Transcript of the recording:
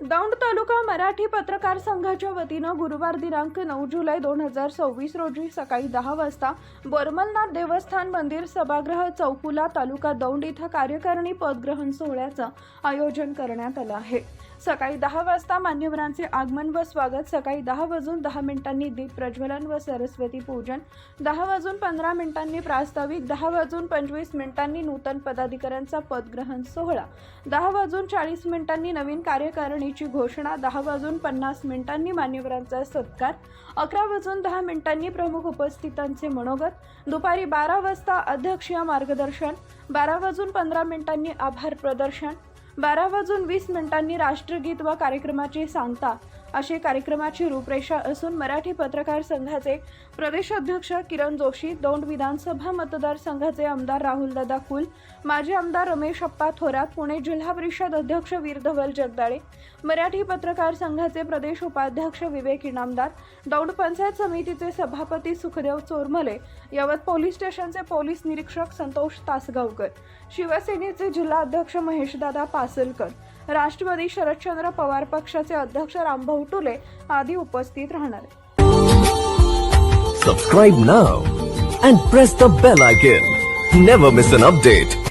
दौंड तालुका मराठी पत्रकार संघाच्या वतीनं गुरुवार दिनांक 9 जुलै 2026 रोजी सकाळी 10 वाजता बोरमलनाथ देवस्थान मंदिर सभागृह चौकुला तालुका दौंड इथं कार्यकारिणी पदग्रहण सोहळ्याचं आयोजन करण्यात आलं आहे। सकाळी 10 वाजता मान्यवरांचे आगमन व स्वागत, सकाळी 10:10 दीप प्रज्वलन व सरस्वती पूजन, 10:15 प्रास्ताविक, 10:25 नूतन पदाधिकाऱ्यांचा पदग्रहण सोहळा, 10:40 नवीन कार्यकारिणीची घोषणा, 10:50 मान्यवरांचा सत्कार, 11:10 प्रमुख उपस्थितांचे मनोगत, दुपारी 12 वाजता अध्यक्षीय मार्गदर्शन, 12:15 आभार प्रदर्शन, 12:20 राष्ट्रगीत व कार्यक्रमाची सांगता अशी कार्यक्रमाची रूपरेषा असून मराठी पत्रकार संघाचे प्रदेश अध्यक्ष किरण जोशी, दौंड विधानसभा मतदारसंघाचे आमदार राहुलदादा कुल, माजी आमदार रमेश अप्पा थोरात, पुणे जिल्हा परिषद अध्यक्ष वीरधवल जगदाळे, मराठी पत्रकार संघाचे प्रदेश उपाध्यक्ष विवेक इनामदार, दौंड पंचायत समितीचे सभापती सुखदेव चोरमले, यवत पोलीस स्टेशनचे पोलीस निरीक्षक संतोष तासगावकर, शिवसेनेचे जिल्हा अध्यक्ष महेशदादा पासलकर, राष्ट्रवादी शरदचंद्र पवार पक्षाचे अध्यक्ष रामभाऊ टुले आदी उपस्थित राहणार। Subscribe now and press the bell icon. Never miss an update.